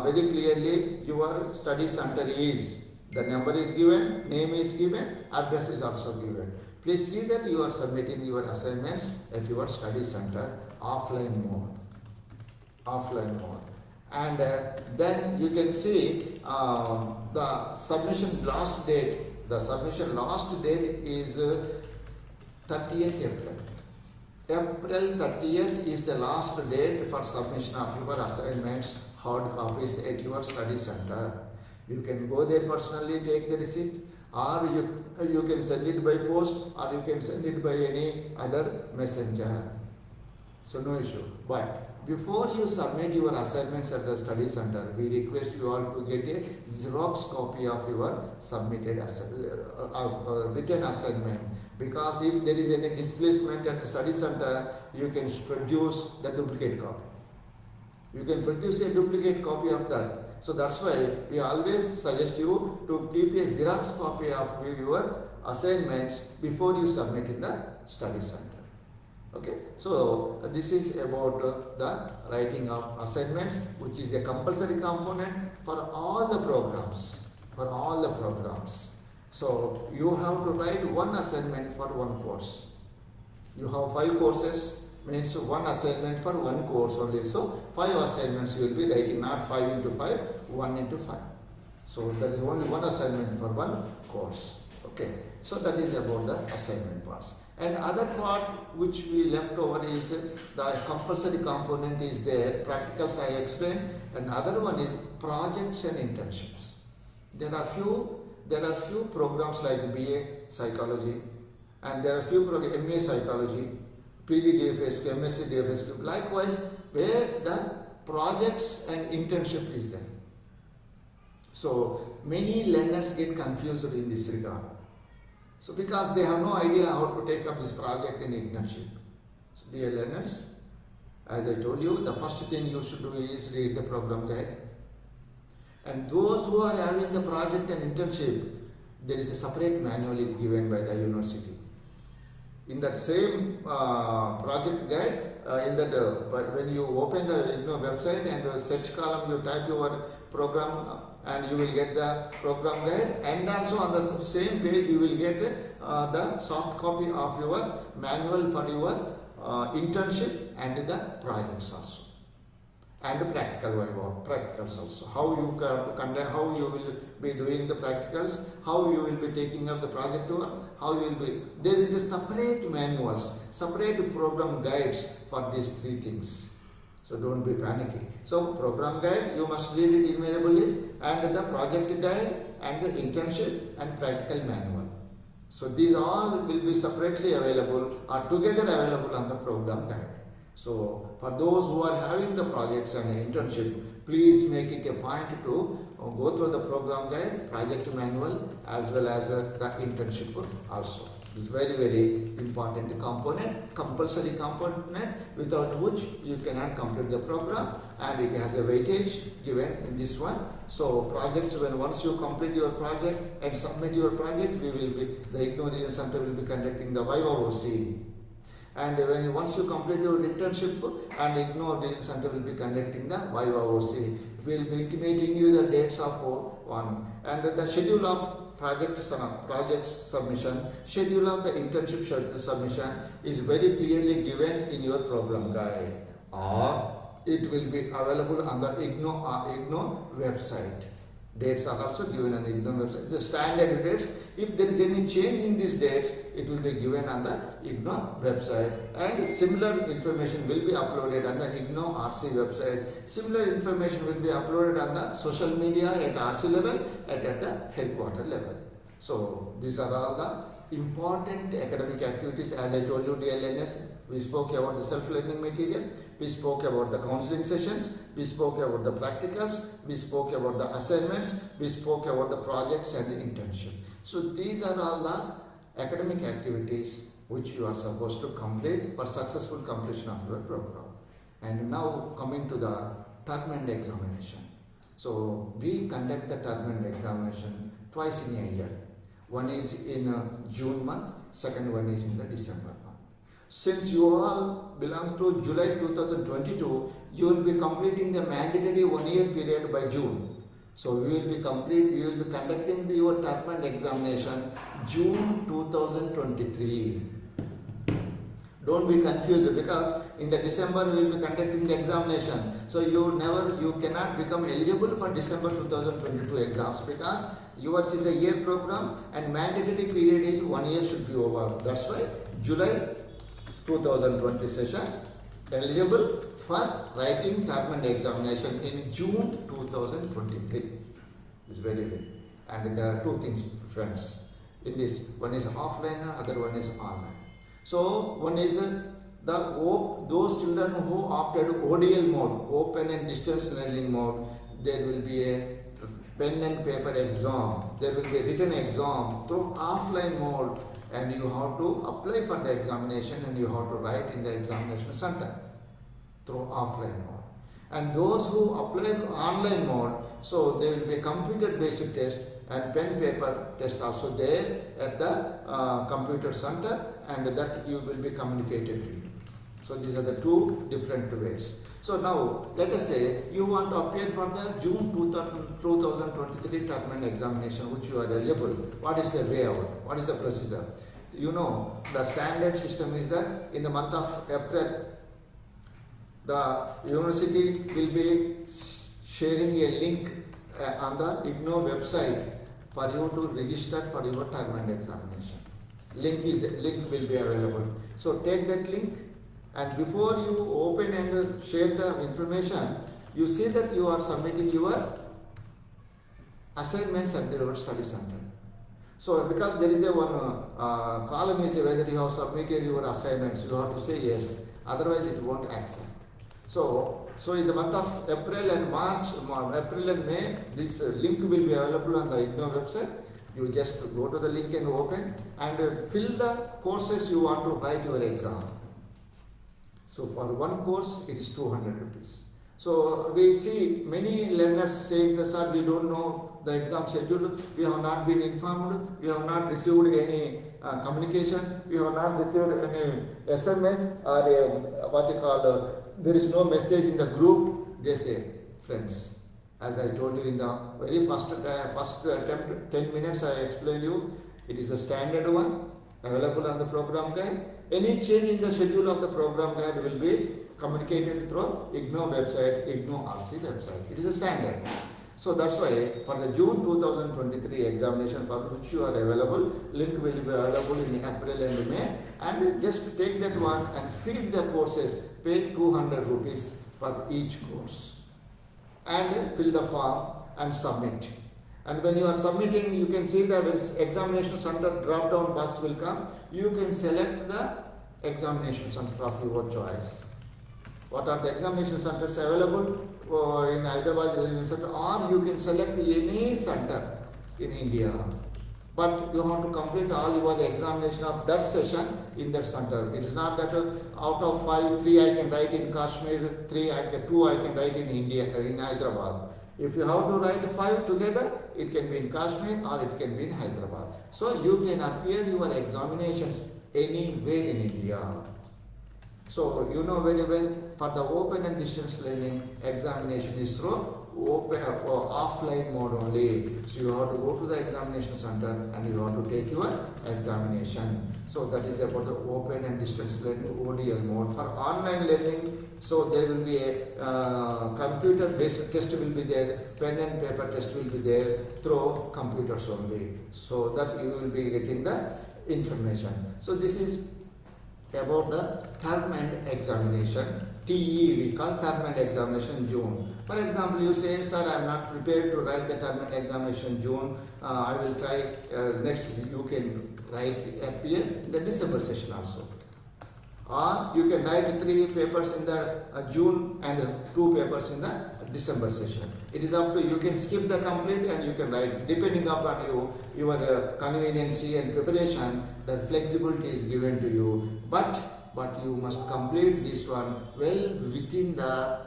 very clearly your study center is, the number is given, name is given, address is also given. Please see that you are submitting your assignments at your study center offline mode. And then you can see the submission last date. The submission last date is 30th April. April 30th is the last date for submission of your assignments, hard copies at your study center. You can go there personally, take the receipt, or you can send it by post, or you can send it by any other messenger. So no issue. But before you submit your assignments at the study center, we request you all to get a Xerox copy of your submitted written assignment, because if there is any displacement at the study center, you can produce the duplicate copy. You can produce a duplicate copy of that. So that's why we always suggest you to keep a Xerox copy of your assignments before you submit in the study center. Okay, so this is about the writing of assignments, which is a compulsory component for all the programs. So you have to write one assignment for one course. You have 5 courses, means one assignment for one course only. So 5 assignments you will be writing, not 5 into 5, 1 into 5. So there is only one assignment for one course. Okay, so that is about the assignment parts. And other part which we left over is the compulsory component is there. Practicals I explained, and other one is projects and internships. There are few programs like BA Psychology, and there are few programs MA Psychology, PG DFSQ, MSc DFSQ. Likewise, where the projects and internship is there. So many learners get confused in this regard. So because they have no idea how to take up this project and internship. So dear learners, as I told you, the first thing you should do is read the program guide. And those who are having the project and internship, there is a separate manual is given by the university. In that same project guide, when you open the website and search column, you type your program and you will get the program guide, and also on the same page you will get the soft copy of your manual for your internship and the projects also, and the practicals also. How you conduct, how you will be doing the practicals, how you will be taking up the project work, how you will be. There is a separate manuals, separate program guides for these 3 things. So don't be panicky. So program guide you must read it invariably, and the project guide and the internship and practical manual. So these all will be separately available or together available on the program guide. So for those who are having the projects and internship, please make it a point to go through the program guide, project manual, as well as the internship also. This is very important component, compulsory component, without which you cannot complete the program, and it has a weightage given in this one. So projects, once you complete your project and submit your project, the IGNOU Regional Center will be conducting the YOC. And once you complete your internship, and IGNOU Regional Center will be conducting the YOC. We will be intimating you the dates of one, and the schedule of project submission, schedule of the internship submission is very clearly given in your program guide, or it will be available on the IGNOU website. Dates are also given on the IGNOU website. The standard dates, if there is any change in these dates, it will be given on the IGNOU website, and similar information will be uploaded on the IGNOU RC website. Similar information will be uploaded on the social media at RC level and at the headquarter level. So these are all the important academic activities. As I told you, dear learners, we spoke about the self-learning material, we spoke about the counseling sessions, we spoke about the practicals, we spoke about the assignments, we spoke about the projects and the internship. So these are all the academic activities which you are supposed to complete for successful completion of your program. And now coming to the term end examination. So we conduct the term end examination twice in a year. One is in June month, second one is in the December month. Since you all belong to July 2022, you will be completing the mandatory 1 year period by June. So you will be conducting your term end examination June 2023. Don't be confused, because in the December we will be conducting the examination. So you cannot become eligible for December 2022 exams, because yours is a year program and mandatory period is 1 year should be over. That's why July 2020 session eligible for writing term end examination in June 2023. It's very big. And there are two things, friends, in this. One is offline, other one is online. So one is those children who opted ODL mode, open and distance learning mode, there will be a pen and paper exam, there will be a written exam through offline mode, and you have to apply for the examination and you have to write in the examination center through offline mode. And those who apply to online mode, so there will be a computer based test and pen paper test also there at the computer center, and that you will be communicated to you. So these are the two different ways. So now let us say you want to appear for the June 2023 term end examination, which you are eligible. What is the way out? What is the procedure? You know, the standard system is that in the month of April, the university will be sharing a link on the IGNOU website for you to register for your term end examination. Link will be available. So take that link, and before you open and share the information, you see that you are submitting your assignments at your study center. So because there is a one column is whether you have submitted your assignments, you have to say yes, otherwise it won't accept. So in the month of April and April and May, this link will be available on the IGNOU website. You just go to the link and open and fill the courses you want to write your exam. So for one course it is 200 rupees. So we see many learners saying that, sir, we don't know the exam schedule, we have not been informed, we have not received any communication, we have not received any SMS or there is no message in the group. They say, friends, as I told you in the very first attempt, 10 minutes I explained you, it is a standard one available on the program guide. Any change in the schedule of the program guide will be communicated through IGNOU website, IGNOU RC website. It is a standard. So that's why for the June 2023 examination for which you are available, link will be available in April and May, and just take that one and feed the courses, pay 200 rupees for each course, and fill the form and submit. And when you are submitting, you can see the examination center drop down box will come. You can select the examination center of your choice. What are the examination centers available in Hyderabad Examination Center, or you can select any center in India. But you have to complete all your examination of that session in that center. It is not that out of 5, 3 I can write in Kashmir, 2 I can write in India, in Hyderabad. If you have to write 5 together, it can be in Kashmir or it can be in Hyderabad. So you can appear your examinations anywhere in India. So you know very well, for the open and distance learning, examination is through open or offline mode only. So you have to go to the examination center and you have to take your examination. So that is about the open and distance learning ODL mode. For online learning, so there will be a computer based test will be there, pen and paper test will be there through computers only. So that you will be getting the information. So this is about the term and examination. TE we call term and examination June. For example, you say, sir, I am not prepared to write the term and examination June. I will try next. You can write appear in the December session also. Or you can write 3 papers in the June and 2 papers in the December session. It is up to you. You can skip the complete and you can write depending upon your convenience and preparation. That flexibility is given to you. But you must complete this one well within the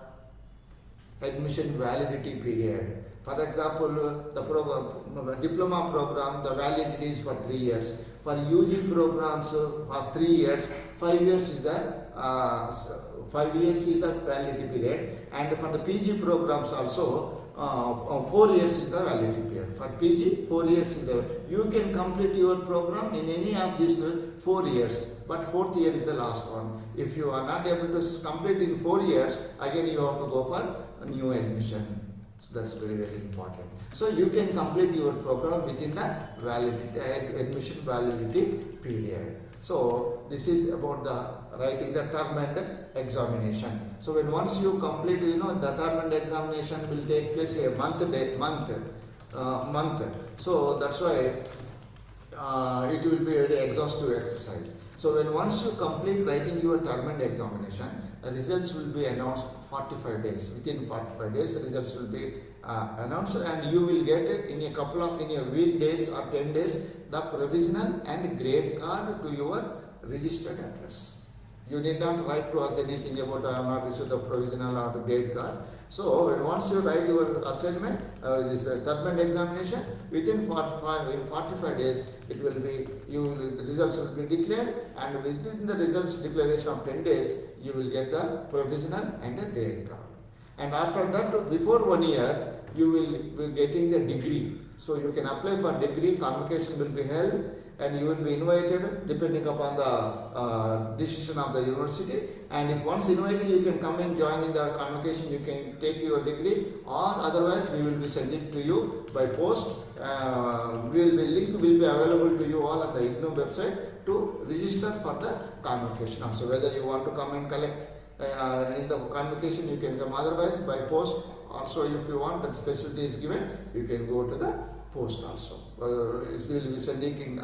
admission validity period. For example, the diploma program, the validity is for 3 years. For UG programs of 3 years, 5 years is the 5 years is the validity period, and for the PG programs also 4 years is the validity period. For PG, 4 years is the. You can complete your program in any of these 4 years, but 4th year is the last one. If you are not able to complete in 4 years, again you have to go for a new admission. So that's very, very important. So you can complete your program within the validity, admission validity period. So this is about the writing the term and examination. So when once you complete, the term and examination will take place a month. So that's why it will be a very exhaustive exercise. So when once you complete writing your term and examination, the results will be announced 45 days. Within 45 days, the results will be announced, and you will get in a weekdays or 10 days the provisional and grade card to your registered address. You need not write to us anything about I am not received the provisional or the grade card. So once you write your assignment, this term and examination, within 45 days, it will be the results will be declared, and within the results declaration of 10 days, you will get the provisional and the grade card. And after that, before 1 year, you will be getting the degree. So you can apply for degree, convocation will be held, and you will be invited depending upon the decision of the university. And if once invited, you can come and join in the convocation, you can take your degree, or otherwise we will be sending to you by post. Link will be available to you all on the IGNOU website to register for the convocation also. Whether you want to come and collect in the convocation, you can come, otherwise by post. Also, if you want, that facility is given, you can go to the post also. It will be sending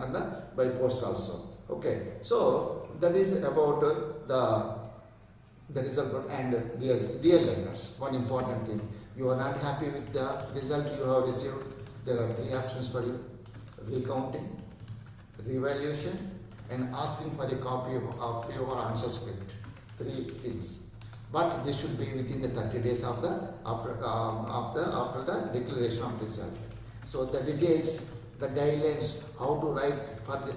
by post also. Okay, so that is about the result. And dear learners, one important thing: you are not happy with the result you have received. There are 3 options for you: recounting, revaluation, and asking for a copy of your answer script. 3 things. But this should be within the 30 days of after the declaration of result. So the details, the guidelines, how to write for the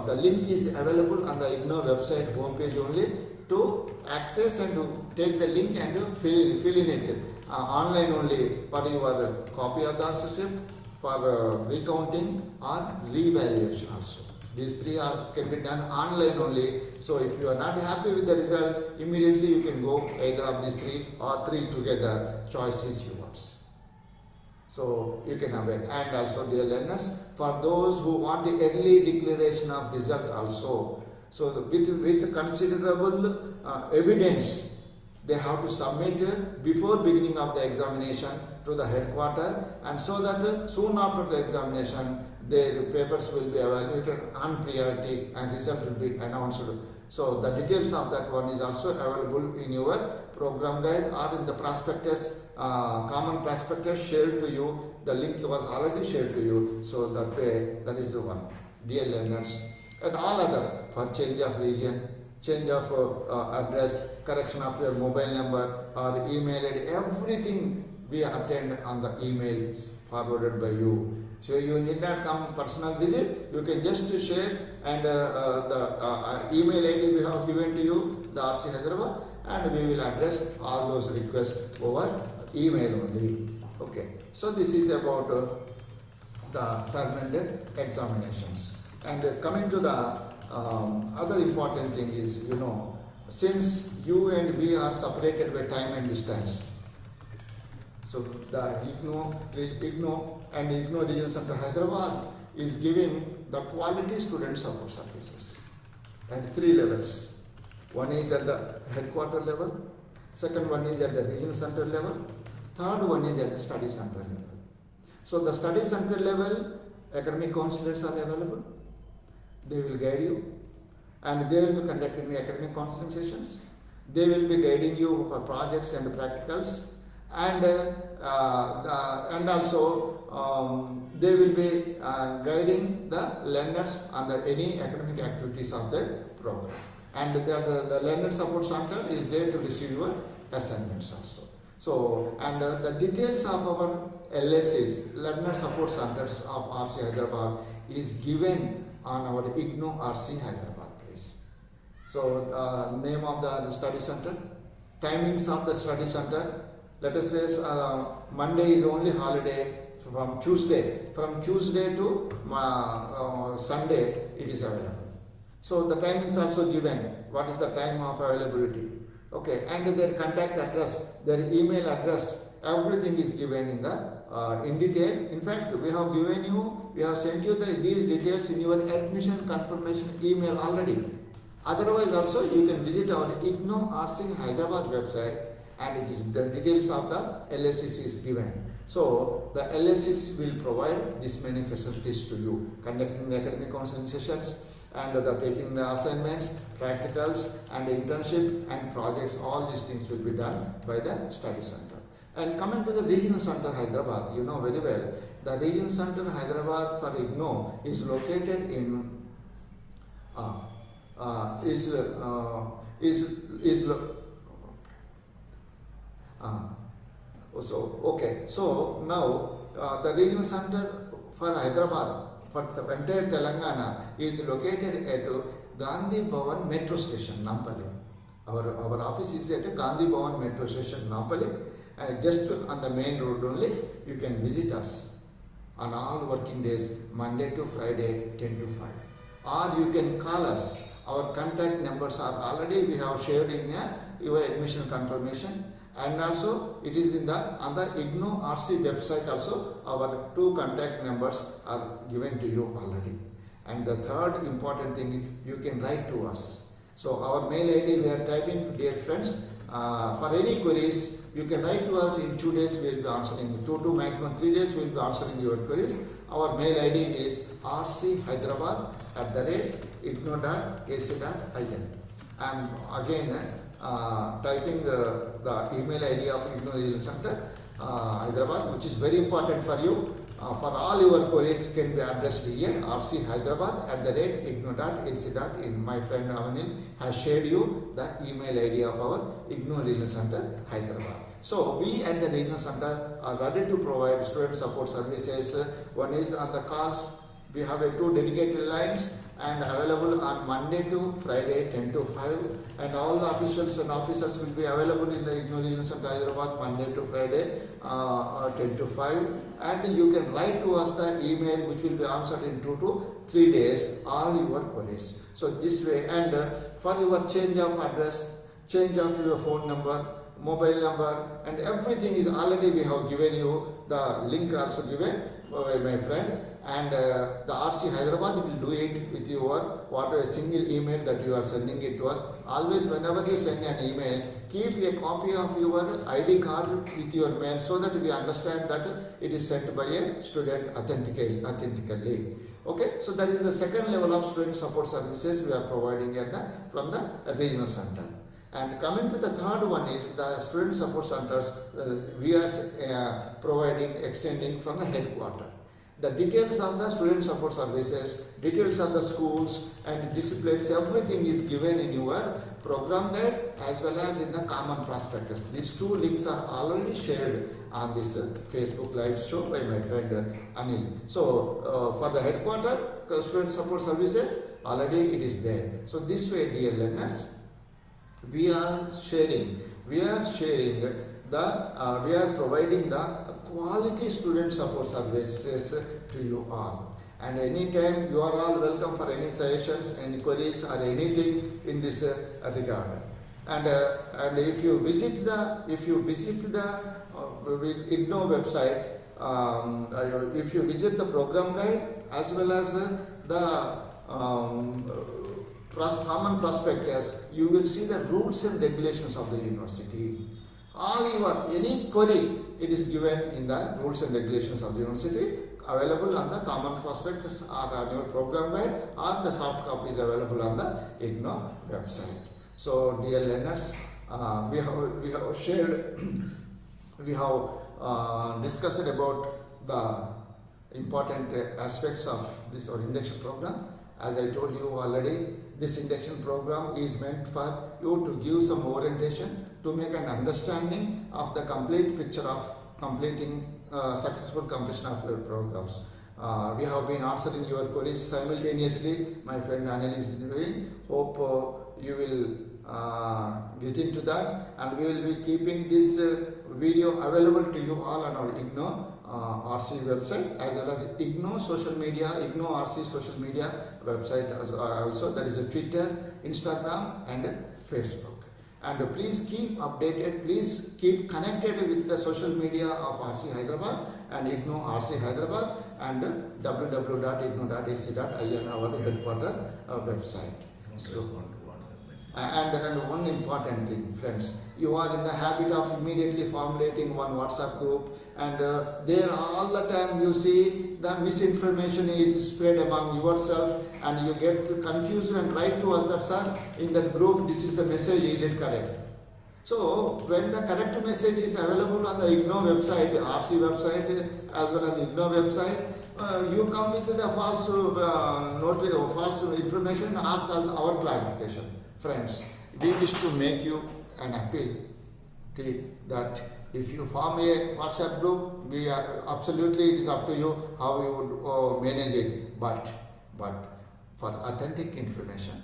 the link is available on the IGNOU website homepage only to access and to take the link and to fill in it online only for your copy of the answer script, for recounting or revaluation also. These 3 can be done online only. So if you are not happy with the result, immediately you can go either of these 3 or 3 together. Choice is yours. So you can have it. And also, dear learners, for those who want the early declaration of result also, so with considerable evidence, they have to submit before beginning of the examination to the headquarter, and so that soon after the examination, their papers will be evaluated on priority and result will be announced So the details of that one is also available in your program guide or in the prospectus, common prospectus shared to you. The link was already shared to you. So that way, that is the one. Dear learners, and all other for change of region, change of address, correction of your mobile number or email ID, everything we attend on the emails forwarded by you. So you need not come personal visit, you can just share, and the email ID we have given to you, the RC Hyderabad, and we will address all those requests over email only. Okay, so this is about the term and examinations. And coming to the other important thing is, since you and we are separated by time and distance, so the IGNO and IGNO Regional Center Hyderabad is giving the quality student support services at 3 levels. One is at the headquarter level, second one is at the regional center level, third one is at the study center level. So the study center level, academic counselors are available. They will guide you, and they will be conducting the academic counseling sessions. They will be guiding you for projects and practicals, and also they will be guiding the learners on any academic activities of the program. And the learner support center is there to receive your assignments also. So, and the details of our LSCs, learner support centers of RC Hyderabad, is given on our IGNO RC Hyderabad page. So, name of the study center, timings of the study center. Let us say Monday is only holiday. From Tuesday to Sunday it is available. So the timings also given. What is the time of availability? Okay, and their contact address, their email address, everything is given in detail. In fact, we have sent you these details in your admission confirmation email already. Otherwise also you can visit our IGNO RC Hyderabad website, and it is the details of the LSCs is given. So the LSCs will provide this many facilities to you, conducting the academic counseling sessions, and taking the assignments, practicals, and internship and projects. All these things will be done by the study center. And coming to the regional center Hyderabad, you know very well, the regional center Hyderabad for IGNO is located in So now the regional center for Hyderabad, for the entire Telangana, is located at Gandhi Bhavan Metro Station, Nampally. Our office is at Gandhi Bhavan Metro Station, Nampally. Just on the main road only, you can visit us on all working days, Monday to Friday, 10 to 5. Or you can call us. Our contact numbers are already we have shared in your admission confirmation. And also it is on the IGNO RC website also, our 2 contact numbers are given to you already. And the third important thing is you can write to us. So our mail ID we are typing, dear friends, for any queries you can write to us. In 2 days we will be answering, 2 to maximum 3 days we will be answering your queries. Our mail ID is rchyderabad@igno.ac.in. I am again typing the email ID of IGNO Regional Center Hyderabad, which is very important for you. For all your queries can be addressed here, rchyderabad@igno.ac.in. My friend Avanil has shared you the email ID of our IGNO Regional Center Hyderabad. So we at the Regional Center are ready to provide student support services. One is on the calls. We have 2 dedicated lines and available on Monday to Friday 10 to 5, and all the officials and officers will be available in the IGNO Regional Center Hyderabad Monday to Friday 10 to 5, and you can write to us the email which will be answered in 2 to 3 days all your queries. So this way, and for your change of address, change of your phone number, mobile number, and everything is already we have given you the link also given by my friend, and the RC Hyderabad will do it with your whatever single email that you are sending it to us. Always whenever you send an email, keep a copy of your ID card with your mail so that we understand that it is sent by a student authentically. Okay, so that is the second level of student support services we are providing at from the regional center. And coming to the third one is the student support centers we are providing, extending from the headquarter. The details of the student support services, details of the schools and disciplines, everything is given in your program guide as well as in the common prospectus. These two links are already shared on this Facebook live show by my friend Anil. So for the headquarter student support services, already it is there. So this way, dear learners, we are providing the quality student support services to you all. And anytime you are all welcome for any suggestions, any queries or anything in this regard. And if you visit the IGNO website, if you visit the program guide as well as the common prospectus, you will see the rules and regulations of the university. Any query, it is given in the rules and regulations of the university, available on the common prospectus or on your program guide, or the soft copy is available on the IGNO website. So dear learners, we have shared, we have discussed about the important aspects of this induction program. As I told you already, this induction program is meant for you to give some orientation, to make an understanding of the complete picture of completing successful completion of your programs. We have been answering your queries simultaneously. My friend Anil is doing. Hope you will get into that, and we will be keeping this video available to you all on our IGNO RC website as well as IGNO social media, IGNO RC social media website also. That is a Twitter, Instagram and Facebook. And please keep updated, please keep connected with the social media of RC Hyderabad and IGNO RC Hyderabad and www.igno.ac.in, our headquarter website. And one important thing, friends, you are in the habit of immediately formulating one WhatsApp group, and there all the time you see the misinformation is spread among yourself, and you get confused and write to us that, sir, in that group this is the message, is it correct? So when the correct message is available on the IGNO website, RC website as well as IGNO website, you come with the false false information, ask us our clarification. Friends, we wish to make you an appeal that if you form a WhatsApp group, we are absolutely, it is up to you how you would manage it. But for authentic information,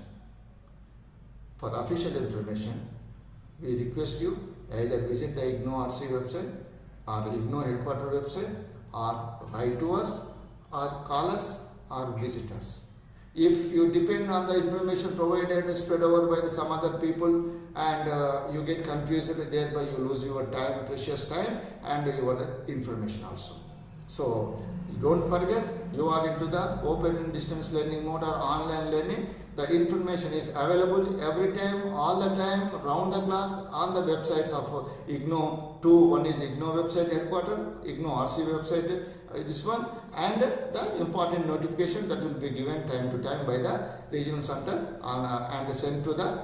for official information, we request you either visit the IGNO RC website or IGNO headquarter website, or write to us, or call us, or visit us. If you depend on the information provided spread over by some other people, and you get confused, thereby you lose your time, precious time, and your information also. So don't forget, you are into the open and distance learning mode or online learning. The information is available every time, all the time, round the clock on the websites of IGNO 2. One is IGNO website headquarter, IGNO RC website, this one, and the important notification that will be given time to time by the regional center and sent to the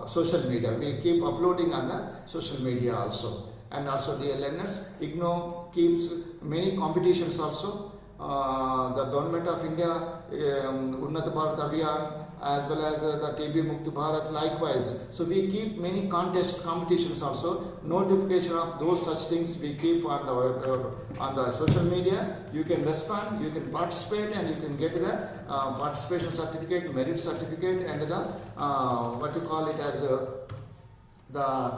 social media. We keep uploading on the social media also. And also, dear learners, IGNO keeps many competitions also. The Government of India Unnat Bharat Abhiyan as well as the TB Mukt Bharat likewise. So we keep many competitions also. Notification of those such things we keep on the social media. You can respond, you can participate, and you can get the participation certificate, merit certificate, and the what you call it as the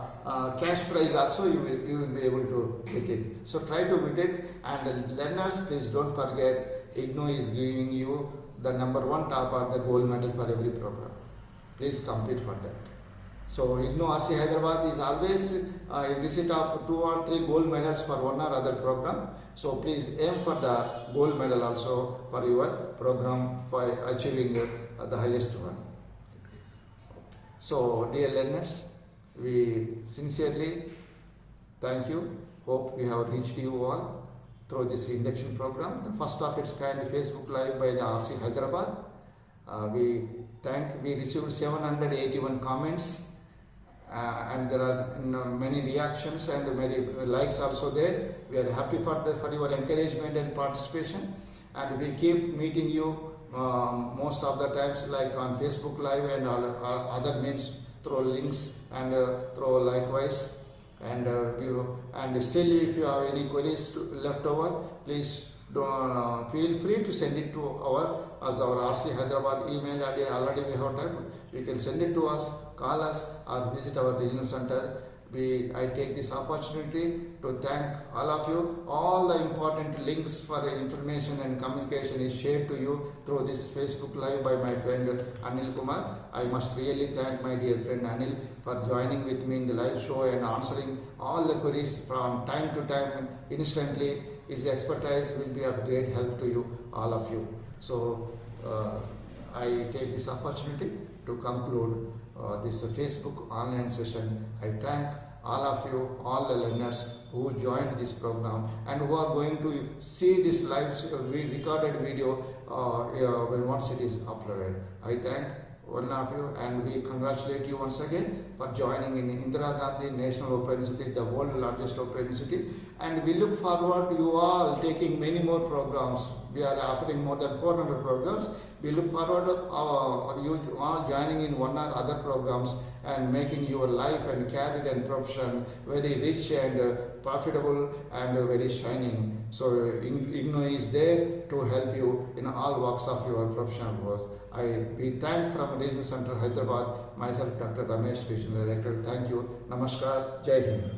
cash prize also. You will be able to get it. So try to get it, and learners, please don't forget, IGNO is giving you the #1 top or the gold medal for every program. Please compete for that. So IGNO RC Hyderabad is always in receipt of 2 or 3 gold medals for one or other program. So please aim for the gold medal also for your program for achieving the highest one. So dear learners, we sincerely thank you. Hope we have reached you all through this induction program, the first of its kind Facebook Live by the RC Hyderabad. We received 781 comments, and there are many reactions and many likes also there. We are happy for your encouragement and participation, and we keep meeting you most of the times, like on Facebook Live and other means, through links and through likewise. And still, if you have any queries left over, please feel free to send it to our RC Hyderabad email ID. Already we have typed. You can send it to us, call us, or visit our regional center. I take this opportunity to thank all of you. All the important links for information and communication is shared to you through this Facebook Live by my friend Anil Kumar. I must really thank my dear friend Anil for joining with me in the live show and answering all the queries from time to time instantly. His expertise will be of great help to you, all of you. So I take this opportunity to conclude this Facebook online session. I thank all of you, all the learners who joined this program and who are going to see this live recorded video when once it is uploaded. I thank one of you, and we congratulate you once again for joining in Indira Gandhi National Open University, the world's largest open university, and we look forward to you all taking many more programs. We are offering more than 400 programs. We look forward to you all joining in one or other programs and making your life and career and profession very rich and profitable and very shining. So IGNOU is there to help you in all walks of your professional growth. We thank from Regional Center Hyderabad, myself Dr. Ramesh, Regional Director. Thank you. Namaskar. Jai Hind.